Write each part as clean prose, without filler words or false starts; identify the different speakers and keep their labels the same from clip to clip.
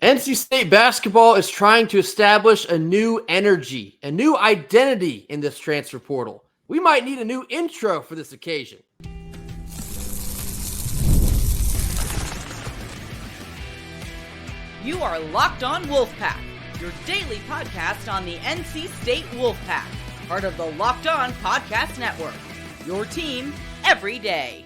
Speaker 1: NC State basketball is trying to establish a new energy, a new identity in this transfer portal. We might need a new intro for this occasion.
Speaker 2: You are Locked On Wolfpack, your daily podcast on the NC State Wolfpack, part of the Locked On Podcast Network, your team every day.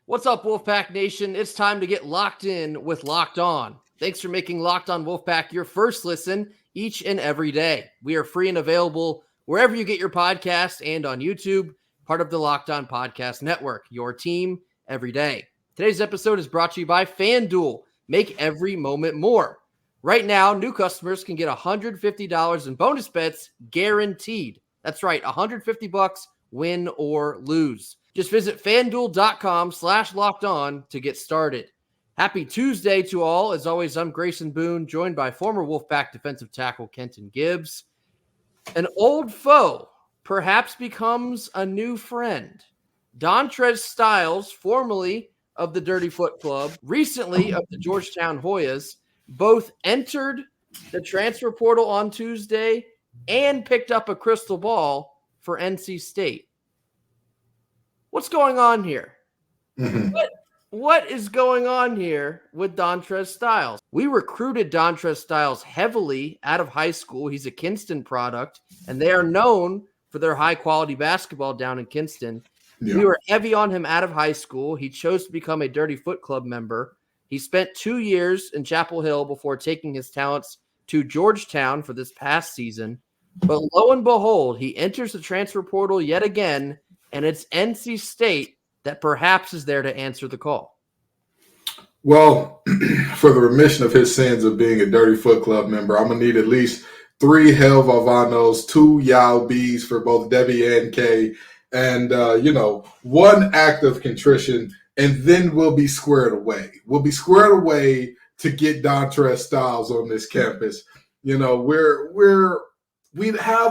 Speaker 1: What's up, Wolfpack Nation? It's time to get locked in with Locked On. Thanks for making Locked On Wolfpack your first listen each and every day. We are free and available wherever you get your podcast and on YouTube, part of the Locked On Podcast Network, your team every day. Today's episode is brought to you by FanDuel. Make every moment more. Right now, new customers can get $150 in bonus bets guaranteed. That's right, $150 win or lose. Just visit FanDuel.com/lockedon to get started. Happy Tuesday to all. As always, I'm Grayson Boone, joined by former Wolfpack defensive tackle Kenton Gibbs. An old foe perhaps becomes a new friend. Dontrez Styles, formerly of the Dirty Foot Club, recently of the Georgetown Hoyas, both entered the transfer portal on Tuesday and picked up a crystal ball for NC State. What's going on here? What is going on here with Dontrez Styles? We recruited Dontrez Styles heavily out of high school. He's a Kinston product, and they are known for their high-quality basketball down in Kinston. Yeah. We were heavy on him out of high school. He chose to become a Dirty Foot Club member. He spent 2 years in Chapel Hill before taking his talents to Georgetown for this past season. But lo and behold, he enters the transfer portal yet again, and it's NC State that perhaps is there to answer the call.
Speaker 3: Well, for the remission of his sins of being a Dirty Foot Club member, I'm going to need at least 3 Hell Vavanos, 2 Yao Bs for both Debbie and Kay, and, 1 act of contrition, and then we'll be squared away. We'll be squared away to get Dontrez Styles on this campus. We have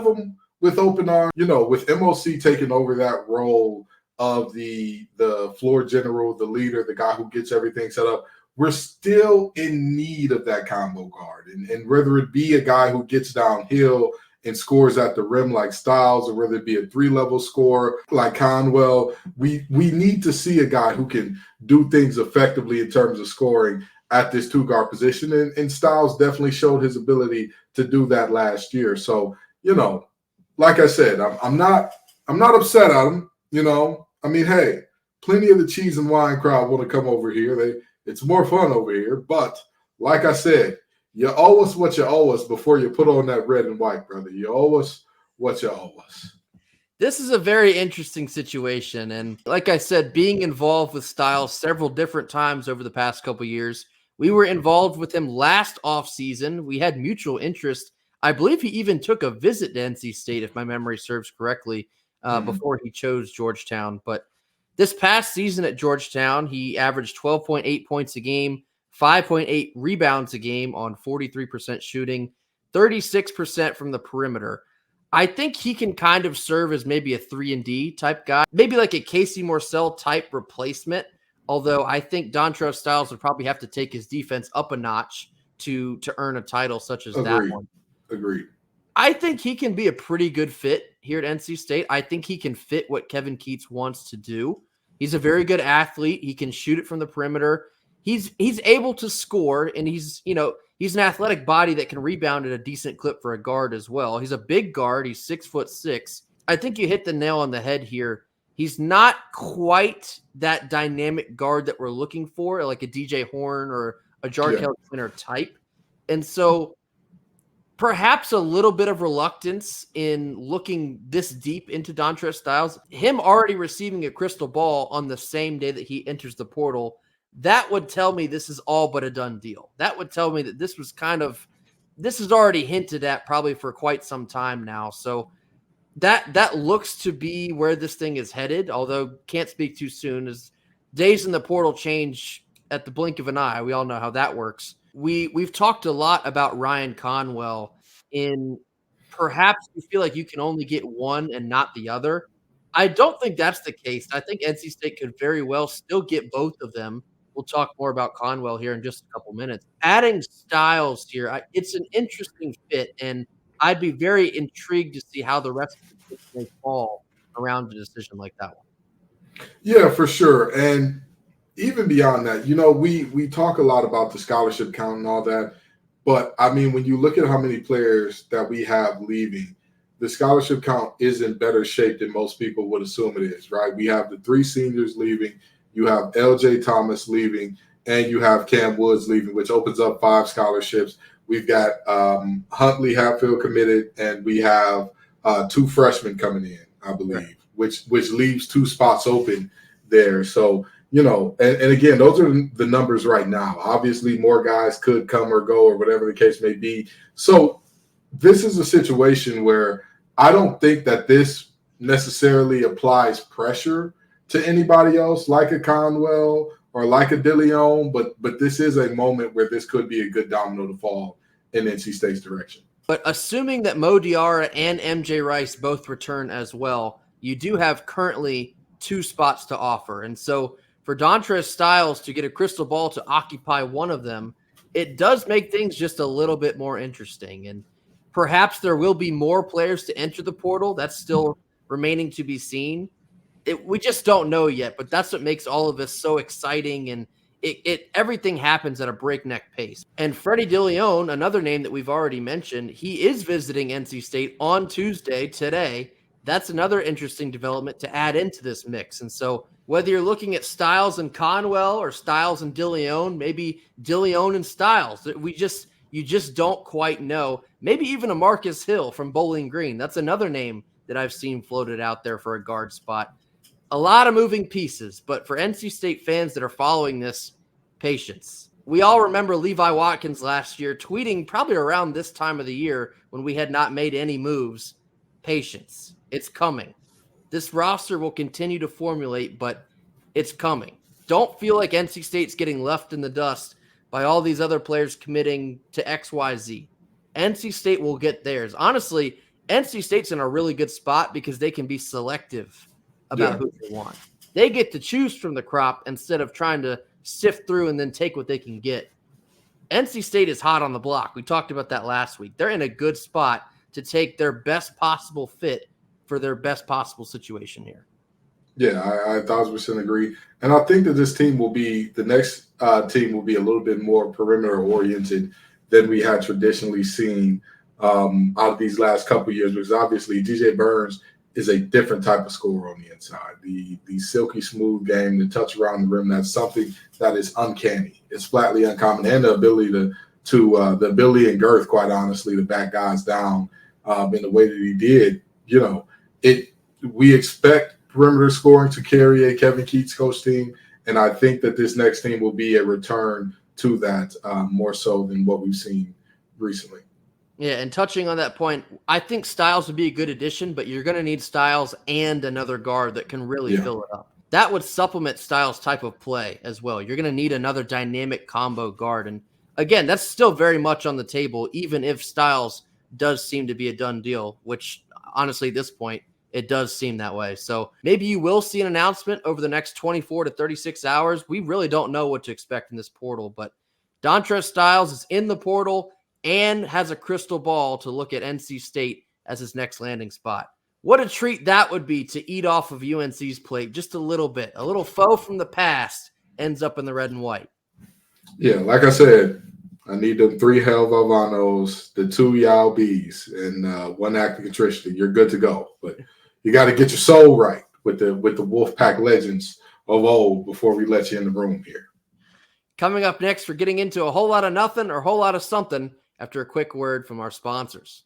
Speaker 3: him with open arms, with MOC taking over that role of the floor general, the leader, the guy who gets everything set up. We're still in need of that combo guard. And whether it be a guy who gets downhill and scores at the rim like Styles, or whether it be a 3-level scorer like Conwell, we need to see a guy who can do things effectively in terms of scoring at this 2-guard position. And Styles definitely showed his ability to do that last year. So, like I said, I'm not upset at him. Hey, plenty of the cheese and wine crowd want to come over here. It's more fun over here. But like I said, you owe us what you owe us before you put on that red and white, brother. You owe us what you owe us.
Speaker 1: This is a very interesting situation. And like I said, being involved with Styles several different times over the past couple years, we were involved with him last offseason. We had mutual interest. I believe he even took a visit to NC State, if my memory serves correctly, before he chose Georgetown. But this past season at Georgetown, he averaged 12.8 points a game, 5.8 rebounds a game on 43% shooting, 36% from the perimeter. I think he can kind of serve as maybe a 3-and-D type guy, maybe like a Casey Morsell type replacement, although I think Dontrez Styles would probably have to take his defense up a notch to earn a title such as that one.
Speaker 3: Agreed.
Speaker 1: I think he can be a pretty good fit here at NC State. I think he can fit what Kevin Keatts wants to do. He's a very good athlete. He can shoot it from the perimeter. He's able to score, and he's an athletic body that can rebound at a decent clip for a guard as well. He's a big guard. He's 6'6". I think you hit the nail on the head here. He's not quite that dynamic guard that we're looking for, like a DJ Horn or a Jarkel Center type. And so perhaps a little bit of reluctance in looking this deep into Dontrez Styles, him already receiving a crystal ball on the same day that he enters the portal, that would tell me this is all but a done deal. That would tell me that this is already hinted at probably for quite some time now. So that looks to be where this thing is headed, although can't speak too soon, as days in the portal change at the blink of an eye. We all know how that works. We've talked a lot about Ryan Conwell in perhaps you feel like you can only get one and not the other. I don't think that's the case. I think NC State could very well still get both of them we'll talk more about Conwell here in just a couple minutes. Adding Styles here, it's an interesting fit, and I'd be very intrigued to see how the rest of the chips may fall around a decision like that one.
Speaker 3: Yeah, for sure. And even beyond that, we talk a lot about the scholarship count and all that. But I mean, when you look at how many players that we have leaving, the scholarship count is in better shape than most people would assume it is, right? We have the 3 seniors leaving, you have LJ Thomas leaving, and you have Cam Woods leaving, which opens up 5 scholarships. We've got Huntley Hatfield committed, and we have 2 freshmen coming in, I believe, which leaves 2 spots open there. So, and again, those are the numbers right now. Obviously, more guys could come or go or whatever the case may be. So this is a situation where I don't think that this necessarily applies pressure to anybody else like a Conwell or like a DeLeon, but this is a moment where this could be a good domino to fall in NC State's direction.
Speaker 1: But assuming that Mo Diarra and MJ Rice both return as well, you do have currently 2 spots to offer. And so for Dontrez Styles to get a crystal ball to occupy one of them, it does make things just a little bit more interesting. And perhaps there will be more players to enter the portal. That's still remaining to be seen. We just don't know yet, but that's what makes all of this so exciting. And everything happens at a breakneck pace. And Freddie DeLeon, another name that we've already mentioned, he is visiting NC State on Tuesday, today. That's another interesting development to add into this mix. And so whether you're looking at Styles and Conwell or Styles and DeLeon, maybe DeLeon and Styles, you just don't quite know. Maybe even a Marcus Hill from Bowling Green. That's another name that I've seen floated out there for a guard spot. A lot of moving pieces, but for NC State fans that are following this, patience. We all remember Levi Watkins last year tweeting probably around this time of the year when we had not made any moves. Patience. It's coming. This roster will continue to formulate, but it's coming. Don't feel like NC State's getting left in the dust by all these other players committing to XYZ. NC State will get theirs. Honestly, NC State's in a really good spot because they can be selective about who they want. They get to choose from the crop instead of trying to sift through and then take what they can get. NC State is hot on the block. We talked about that last week. They're in a good spot to take their best possible fit for their best possible situation here.
Speaker 3: Yeah, I 1,000% agree. And I think that this team will be, the next team will be a little bit more perimeter oriented than we had traditionally seen out of these last couple of years, because obviously DJ Burns is a different type of scorer on the inside. The silky smooth game, the touch around the rim, that's something that is uncanny. It's flatly uncommon, and the ability to the ability and girth, quite honestly, to back guys down in the way that he did. We expect perimeter scoring to carry a Kevin Keatts coach team, and I think that this next team will be a return to that more so than what we've seen recently.
Speaker 1: Yeah, and touching on that point, I think Styles would be a good addition, but you're going to need Styles and another guard that can really fill it up. That would supplement Styles' type of play as well. You're going to need another dynamic combo guard. And again, that's still very much on the table, even if Styles does seem to be a done deal, which honestly, at this point, it does seem that way. So maybe you will see an announcement over the next 24 to 36 hours. We really don't know what to expect in this portal, but Dontrez Styles is in the portal and has a crystal ball to look at NC State as his next landing spot. What a treat that would be to eat off of UNC's plate just a little bit. A little foe from the past ends up in the red and white.
Speaker 3: Yeah, like I said, I need them 3 Hell Valvanos, the 2 Yao B's, and 1 Active Contrition. You're good to go. But you got to get your soul right with the Wolfpack legends of old before we let you in the room here.
Speaker 1: Coming up next, we're getting into a whole lot of nothing or a whole lot of something after a quick word from our sponsors.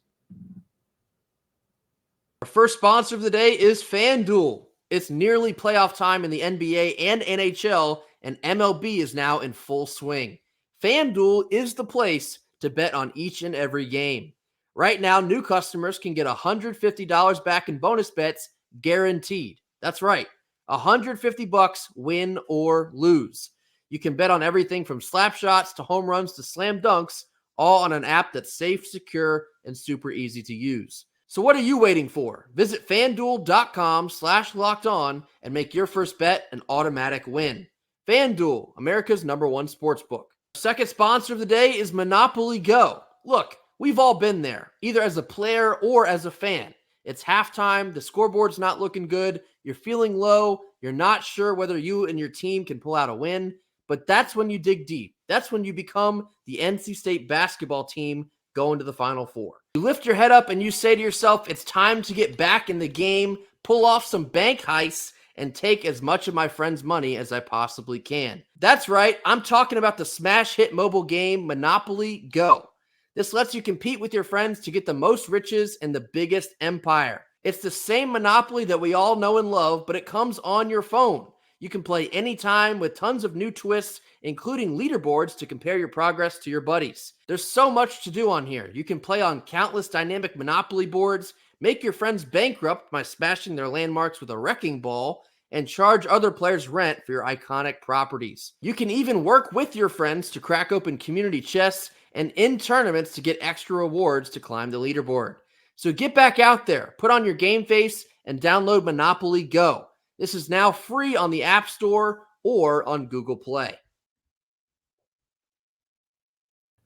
Speaker 1: Our first sponsor of the day is FanDuel. It's nearly playoff time in the NBA and NHL, and MLB is now in full swing. FanDuel is the place to bet on each and every game. Right now, new customers can get $150 back in bonus bets guaranteed. That's right, $150 win or lose. You can bet on everything from slap shots to home runs to slam dunks, all on an app that's safe, secure, and super easy to use. So what are you waiting for? Visit FanDuel.com/lockedon and make your first bet an automatic win. FanDuel, America's #1 sportsbook. Second sponsor of the day is Monopoly Go. Look, we've all been there, either as a player or as a fan. It's halftime, the scoreboard's not looking good, you're feeling low, you're not sure whether you and your team can pull out a win, but that's when you dig deep. That's when you become the NC State basketball team going to the Final Four. You lift your head up and you say to yourself, it's time to get back in the game, pull off some bank heists, and take as much of my friends' money as I possibly can. That's right, I'm talking about the smash hit mobile game Monopoly Go. This lets you compete with your friends to get the most riches and the biggest empire. It's the same Monopoly that we all know and love, but it comes on your phone. You can play anytime with tons of new twists, including leaderboards to compare your progress to your buddies. There's so much to do on here. You can play on countless dynamic Monopoly boards, make your friends bankrupt by smashing their landmarks with a wrecking ball, and charge other players rent for your iconic properties. You can even work with your friends to crack open community chests and in tournaments to get extra rewards to climb the leaderboard. So get back out there, put on your game face, and download Monopoly Go. This is now free on the App Store or on Google Play.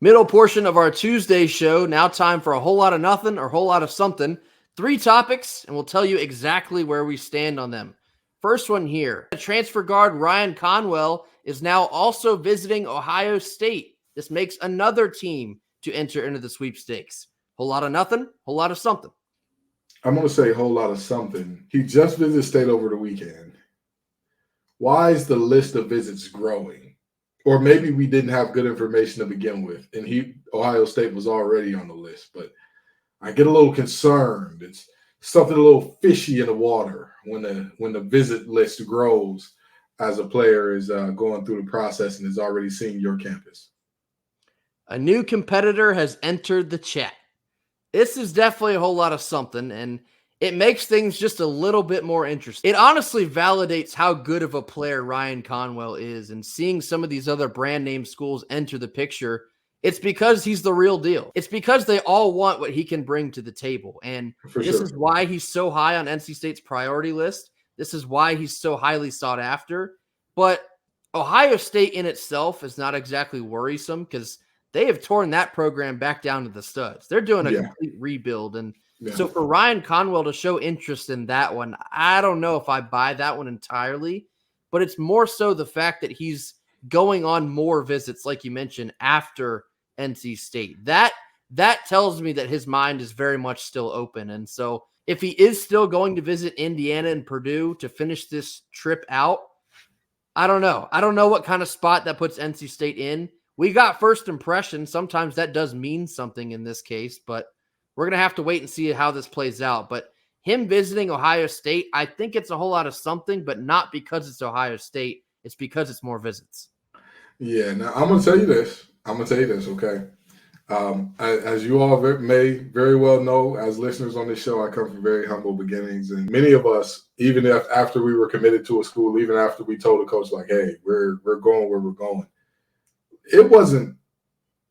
Speaker 1: Middle portion of our Tuesday show, now time for a whole lot of nothing or a whole lot of something. 3 topics, and we'll tell you exactly where we stand on them. First one here. Transfer guard Ryan Conwell is now also visiting Ohio State. This makes another team to enter into the sweepstakes. Whole lot of nothing, whole lot of something.
Speaker 3: I'm going to say a whole lot of something. He just visited State over the weekend. Why is the list of visits growing? Or maybe we didn't have good information to begin with, and Ohio State was already on the list. But I get a little concerned. It's something a little fishy in the water when the visit list grows as a player is going through the process and is already seeing your campus.
Speaker 1: A new competitor has entered the chat. This is definitely a whole lot of something, and it makes things just a little bit more interesting. It honestly validates how good of a player Ryan Conwell is, and seeing some of these other brand name schools enter the picture, it's because he's the real deal. It's because they all want what he can bring to the table, and this is why he's so high on NC State's priority list. This is why he's so highly sought after. But Ohio State in itself is not exactly worrisome because they have torn that program back down to the studs. They're doing a complete rebuild. And so for Ryan Conwell to show interest in that one, I don't know if I buy that one entirely, but it's more so the fact that he's going on more visits, like you mentioned, after NC State. That tells me that his mind is very much still open. And so if he is still going to visit Indiana and Purdue to finish this trip out, I don't know. I don't know what kind of spot that puts NC State in. We got first impression. Sometimes that does mean something in this case, but we're going to have to wait and see how this plays out. But him visiting Ohio State, I think it's a whole lot of something, but not because it's Ohio State. It's because it's more visits.
Speaker 3: Yeah, now I'm going to tell you this. Okay? As you all may very well know, as listeners on this show, I come from very humble beginnings. And many of us, even if after we were committed to a school, even after we told the coach, like, hey, we're going where we're going, it wasn't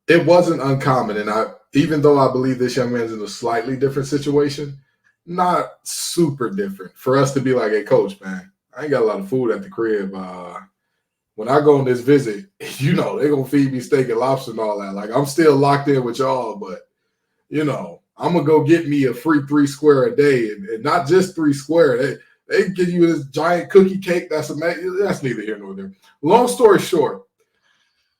Speaker 3: uncommon. And even though I believe this young man's in a slightly different situation, not super different, for us to be like, hey, coach, man, I ain't got a lot of food at the crib. When I go on this visit, they're going to feed me steak and lobster and all that. Like, I'm still locked in with y'all, but, I'm going to go get me a free 3 square a day, and not just 3 square. They give you this giant cookie cake. That's amazing. That's neither here nor there. Long story short,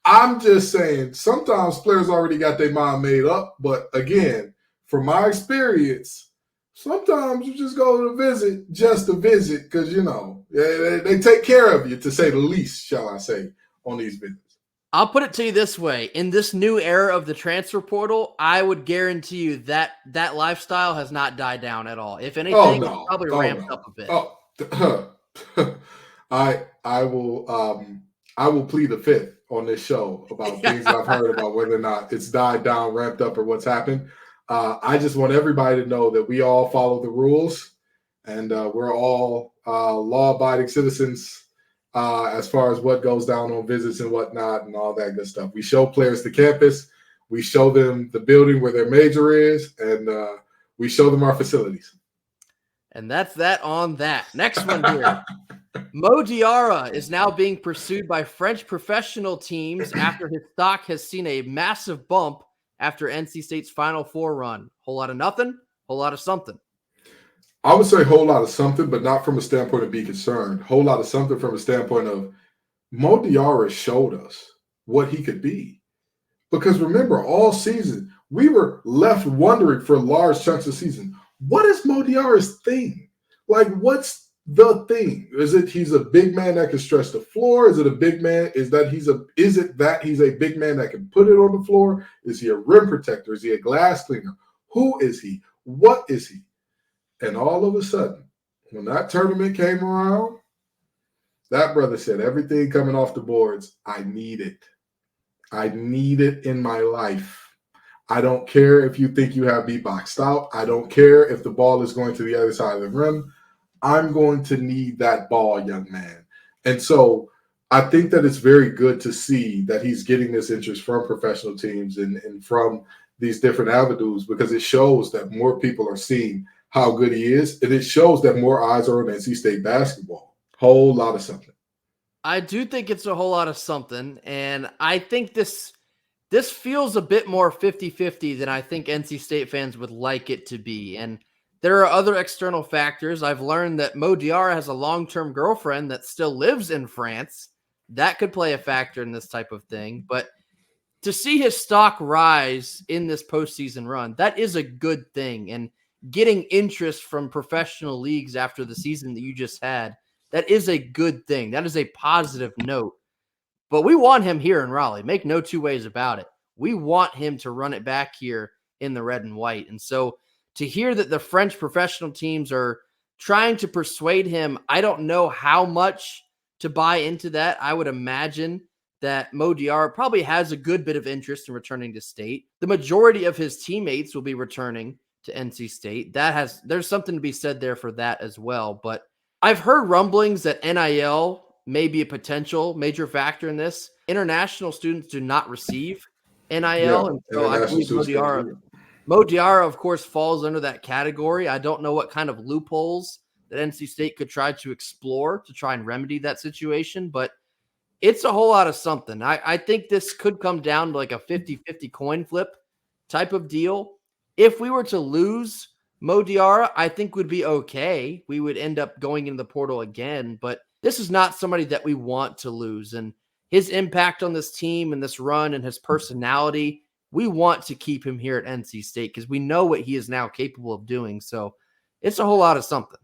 Speaker 3: I'm just saying sometimes players already got their mind made up. But again, from my experience, sometimes you just go to visit just to visit because, they take care of you, to say the least, shall I say, on these visits.
Speaker 1: I'll put it to you this way. In this new era of the transfer portal, I would guarantee you that that lifestyle has not died down at all. If anything, it's probably ramped up a bit.
Speaker 3: I will plead the fifth on this show about things I've heard about whether or not it's died down, ramped up, or what's happened. I just want everybody to know that we all follow the rules, and we're all law-abiding citizens as far as what goes down on visits and whatnot and all that good stuff. We show players the campus. We show them the building where their major is, and we show them our facilities.
Speaker 1: And that's that on that. Next one here. Mo Diarra is now being pursued by French professional teams after his stock has seen a massive bump after NC State's Final Four run. Whole lot of nothing, whole lot of something.
Speaker 3: I would say a whole lot of something, but not from a standpoint of be concerned. Whole lot of something from a standpoint of Mo Diarra showed us what he could be. Because remember, all season, we were left wondering for large chunks of season, what is Mo Diarra's thing? Like, what's the thing? Is it he's a big man that can stretch the floor? Is it a big man? Is it that he's a big man that can put it on the floor? Is he a rim protector? Is he a glass cleaner? Who is he? What is he? And all of a sudden, when that tournament came around, that brother said, everything coming off the boards, I need it. I need it in my life. I don't care if you think you have me boxed out. I don't care if the ball is going to the other side of the rim. I'm going to need that ball, young man. And so I think that it's very good to see that he's getting this interest from professional teams and from these different avenues, because it shows that more people are seeing how good he is, and it shows that more eyes are on NC State basketball. Whole lot of something.
Speaker 1: I do think it's a whole lot of something, and I think this feels a bit more 50-50 than I think NC State fans would like it to be. And there are other external factors. I've learned that Mo Diarra has a long-term girlfriend that still lives in France. That could play a factor in this type of thing. But to see his stock rise in this postseason run, that is a good thing. And getting interest from professional leagues after the season that you just had, that is a good thing. That is a positive note. But we want him here in Raleigh. Make no two ways about it. We want him to run it back here in the red and white. And so to hear that the French professional teams are trying to persuade him, I don't know how much to buy into that. I would imagine that Mo Diarra probably has a good bit of interest in returning to state. The majority of his teammates will be returning to NC State. There's something to be said there for that as well. But I've heard rumblings that NIL may be a potential major factor in this. International students do not receive NIL, and so I believe Mo Diarra, of course, falls under that category. I don't know what kind of loopholes that NC State could try to explore to try and remedy that situation, but it's a whole lot of something. I think this could come down to like a 50-50 coin flip type of deal. If we were to lose Mo Diarra, I think would be okay. We would end up going into the portal again, but this is not somebody that we want to lose. And his impact on this team and this run and his personality, we want to keep him here at NC State because we know what he is now capable of doing. So it's a whole lot of something.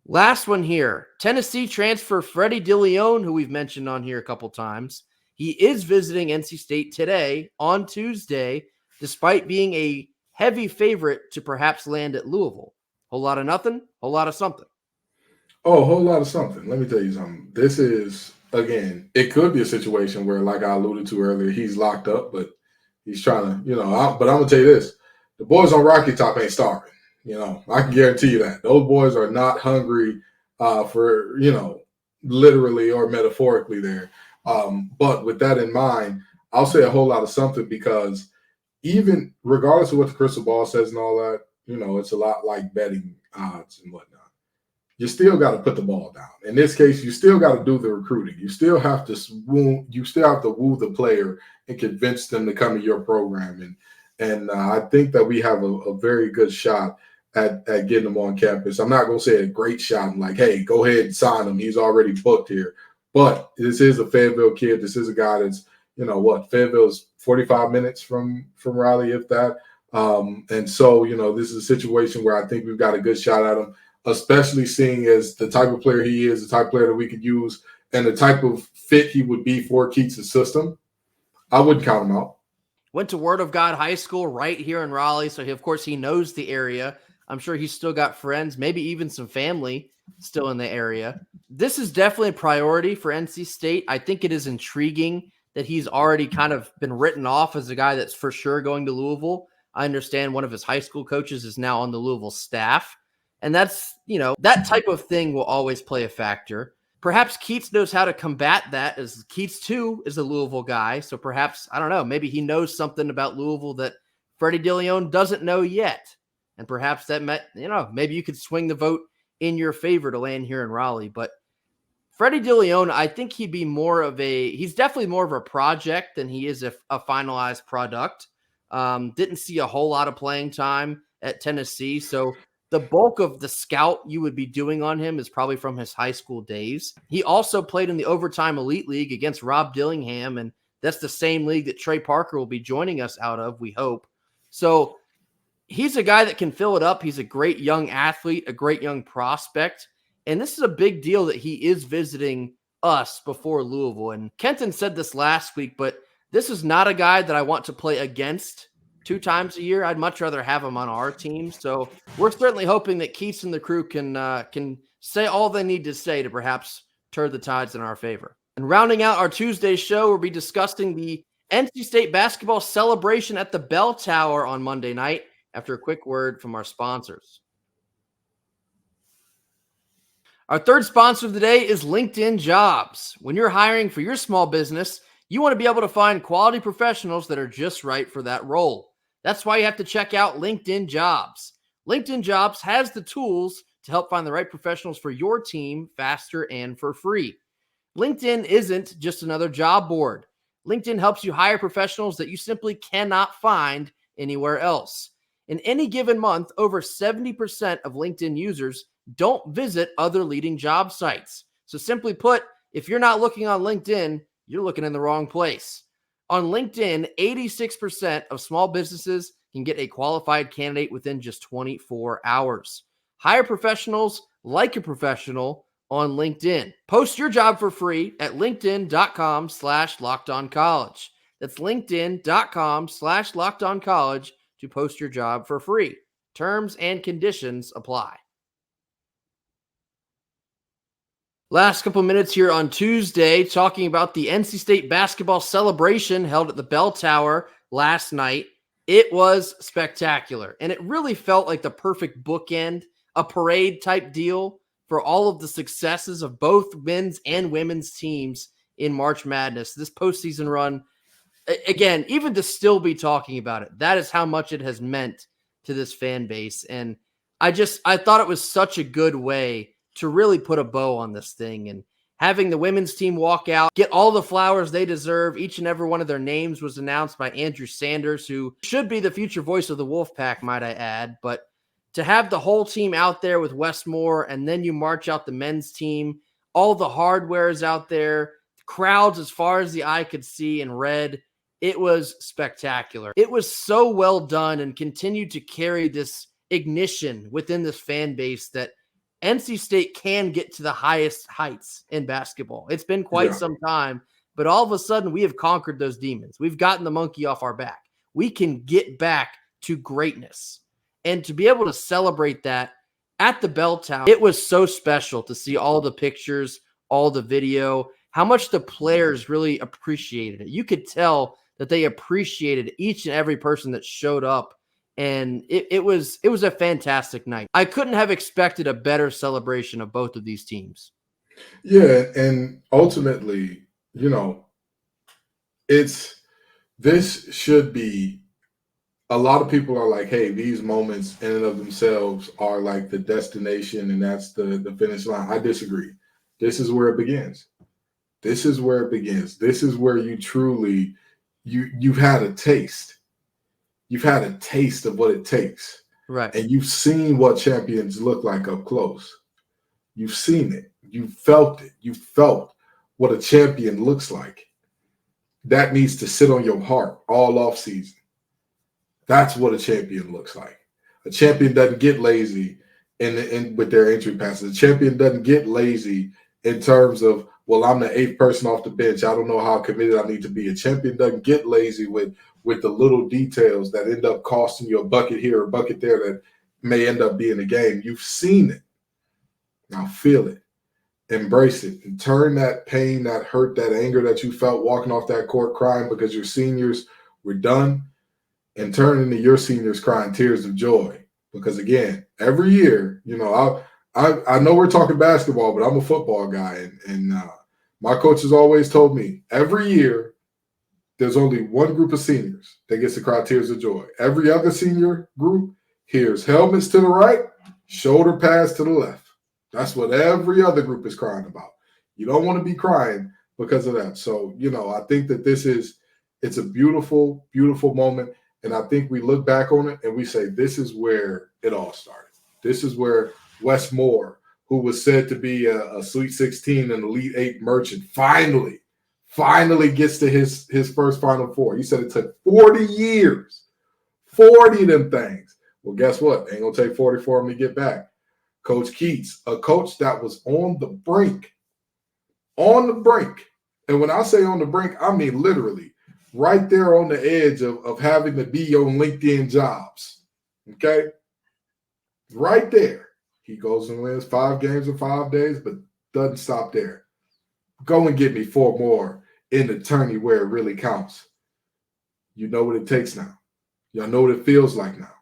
Speaker 1: Last one here. Tennessee transfer Freddie DeLeon, who we've mentioned on here a couple times. He is visiting NC State today on Tuesday, despite being a heavy favorite to perhaps land at Louisville. Whole lot of nothing, whole lot of something.
Speaker 3: Oh, a whole lot of something. Let me tell you something. This is, again, it could be a situation where, like I alluded to earlier, he's locked up, but he's trying to, but I'm going to tell you this. The boys on Rocky Top ain't starving. I can guarantee you that. Those boys are not hungry for, literally or metaphorically there. But with that in mind, I'll say a whole lot of something because even regardless of what the crystal ball says and all that, it's a lot like betting odds and whatnot. You still got to put the ball down. In this case, you still got to do the recruiting. You still have to woo the player and convince them to come to your program. And I think that we have a very good shot at getting them on campus. I'm not going to say a great shot. I'm like, hey, go ahead and sign him. He's already booked here. But this is a Fayetteville kid. This is a guy that's, Fayetteville is 45 minutes from Raleigh, if that. And so, this is a situation where I think we've got a good shot at him, especially seeing as the type of player he is, the type of player that we could use, and the type of fit he would be for Keats' system. I wouldn't count him out.
Speaker 1: Went to Word of God High School right here in Raleigh, so of course he knows the area. I'm sure he's still got friends, maybe even some family still in the area. This is definitely a priority for NC State. I think it is intriguing that he's already kind of been written off as a guy that's for sure going to Louisville. I understand one of his high school coaches is now on the Louisville staff. And that's, that type of thing will always play a factor. Perhaps Keats knows how to combat that, as Keats too is a Louisville guy. So perhaps, I don't know, maybe he knows something about Louisville that Freddie DeLeon doesn't know yet. And perhaps that maybe you could swing the vote in your favor to land here in Raleigh. But Freddie DeLeon, I think he's definitely more of a project than he is a finalized product. Didn't see a whole lot of playing time at Tennessee. So the bulk of the scout you would be doing on him is probably from his high school days. He also played in the Overtime Elite League against Rob Dillingham, and that's the same league that Trey Parker will be joining us out of, we hope. So he's a guy that can fill it up. He's a great young athlete, a great young prospect. And this is a big deal that he is visiting us before Louisville. And Kenton said this last week, but this is not a guy that I want to play against 2 times a year. I'd much rather have him on our team. So we're certainly hoping that Keats and the crew can say all they need to say to perhaps turn the tides in our favor. And rounding out our Tuesday show, we'll be discussing the NC State basketball celebration at the Bell Tower on Monday night after a quick word from our sponsors. Our third sponsor of the day is LinkedIn Jobs. When you're hiring for your small business, you want to be able to find quality professionals that are just right for that role. That's why you have to check out LinkedIn Jobs. LinkedIn Jobs has the tools to help find the right professionals for your team faster and for free. LinkedIn isn't just another job board. LinkedIn helps you hire professionals that you simply cannot find anywhere else. In any given month, over 70% of LinkedIn users don't visit other leading job sites. So simply put, if you're not looking on LinkedIn, you're looking in the wrong place. On LinkedIn, 86% of small businesses can get a qualified candidate within just 24 hours. Hire professionals like a professional on LinkedIn. Post your job for free at linkedin.com/lockedoncollege. That's linkedin.com/lockedoncollege to post your job for free. Terms and conditions apply. Last couple minutes here on Tuesday, talking about the NC State basketball celebration held at the Bell Tower last night. It was spectacular, and it really felt like the perfect bookend, a parade type deal for all of the successes of both men's and women's teams in March Madness. This postseason run, again, even to still be talking about it, that is how much it has meant to this fan base. And I thought it was such a good way to really put a bow on this thing, and having the women's team walk out, get all the flowers they deserve. Each and every one of their names was announced by Andrew Sanders, who should be the future voice of the Wolfpack, might I add. But to have the whole team out there with Westmore, and then you march out the men's team, all the hardware is out there, crowds as far as the eye could see in red. It was spectacular. It was so well done and continued to carry this ignition within this fan base that NC State can get to the highest heights in basketball. It's been quite some time, but all of a sudden we have conquered those demons. We've gotten the monkey off our back. We can get back to greatness. And to be able to celebrate that at the Bell Tower, it was so special to see all the pictures, all the video, how much the players really appreciated it. You could tell that they appreciated each and every person that showed up. And it was a fantastic night. I couldn't have expected a better celebration of both of these teams.
Speaker 3: Yeah, and ultimately, this should be, a lot of people are like, hey, these moments in and of themselves are like the destination, and that's the finish line. I disagree. This is where it begins. This is where it begins. This is where you truly, you've had a taste. You've had a taste of what it takes.
Speaker 1: Right.
Speaker 3: And you've seen what champions look like up close. You've seen it. You felt it. You felt what a champion looks like. That needs to sit on your heart all off season. That's what a champion looks like. A champion doesn't get lazy in with their entry passes. A champion doesn't get lazy in terms of, well, I'm the 8th person off the bench. I don't know how committed I need to be. A champion doesn't get lazy with the little details that end up costing you a bucket here, a bucket there that may end up being a game. You've seen it. Now feel it. Embrace it. And turn that pain, that hurt, that anger that you felt walking off that court crying because your seniors were done, and turn into your seniors crying tears of joy. Because, again, every year, I know we're talking basketball, but I'm a football guy. And my coaches always told me every year, there's only one group of seniors that gets to cry tears of joy. Every other senior group hears helmets to the right, shoulder pads to the left. That's what every other group is crying about. You don't want to be crying because of that. So, I think that it's a beautiful, beautiful moment. And I think we look back on it and we say, this is where it all started. This is where Wes Moore, who was said to be a Sweet 16 and Elite 8 merchant, finally gets to his first Final Four. He said it took 40 years, 40 of them things. Well, guess what? Ain't going to take 40 for him to get back. Coach Keats, a coach that was on the brink. And when I say on the brink, I mean literally right there on the edge of having to be on LinkedIn Jobs. Okay? Right there. He goes and wins 5 games in 5 days, but doesn't stop there. Go and get me 4 more in the tourney where it really counts. You know what it takes now. Y'all know what it feels like now.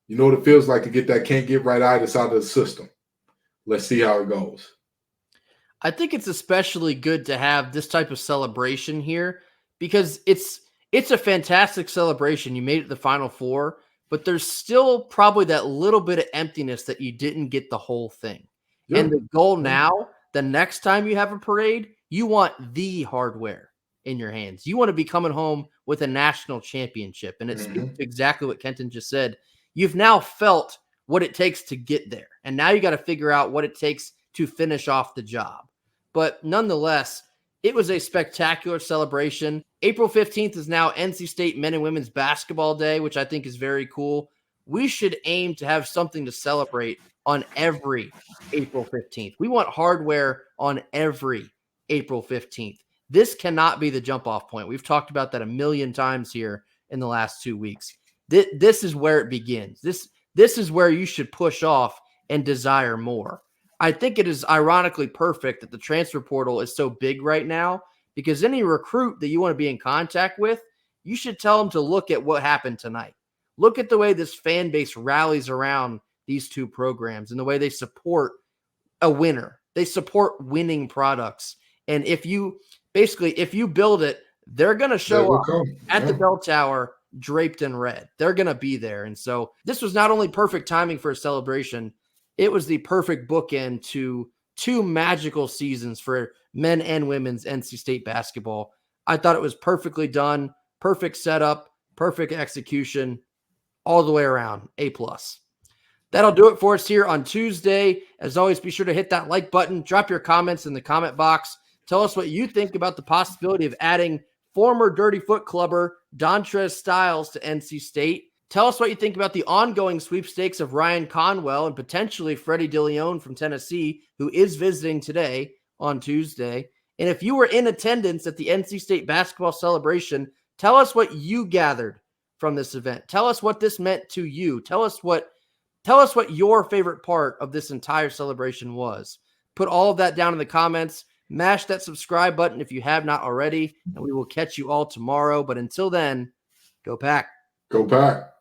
Speaker 3: You know what it feels like to get that can't get right itis out of the system. Let's see how it goes.
Speaker 1: I think it's especially good to have this type of celebration here because it's a fantastic celebration. You made it to the Final Four, but there's still probably that little bit of emptiness that you didn't get the whole thing. Yeah. And the goal now, the next time you have a parade, you want the hardware in your hands. You want to be coming home with a national championship. And it's exactly what Kenton just said. You've now felt what it takes to get there. And now you got to figure out what it takes to finish off the job. But nonetheless, it was a spectacular celebration. April 15th is now NC State men and women's basketball day, which I think is very cool. We should aim to have something to celebrate on every April 15th. We want hardware on every April 15th. This cannot be the jump-off point. We've talked about that a million times here in the last 2 weeks. This is where it begins. This is where you should push off and desire more. I think it is ironically perfect that the transfer portal is so big right now because any recruit that you want to be in contact with, you should tell them to look at what happened tonight. Look at the way this fan base rallies around these two programs and the way they support a winner. They support winning products. And if you build it, they're going to show up at the bell tower draped in red. They're going to be there. And so this was not only perfect timing for a celebration, it was the perfect bookend to 2 magical seasons for men and women's NC State basketball. I thought it was perfectly done, perfect setup, perfect execution, all the way around. A+. That'll do it for us here on Tuesday. As always, be sure to hit that like button, drop your comments in the comment box. Tell us what you think about the possibility of adding former Dirty Foot Clubber Dontrez Styles to NC State. Tell us what you think about the ongoing sweepstakes of Ryan Conwell and potentially Freddie DeLeon from Tennessee, who is visiting today on Tuesday. And if you were in attendance at the NC State basketball celebration, tell us what you gathered from this event. Tell us what this meant to you. Tell us what your favorite part of this entire celebration was. Put all of that down in the comments. Mash that subscribe button if you have not already, and we will catch you all tomorrow. But until then, go Pack.
Speaker 3: Go Pack.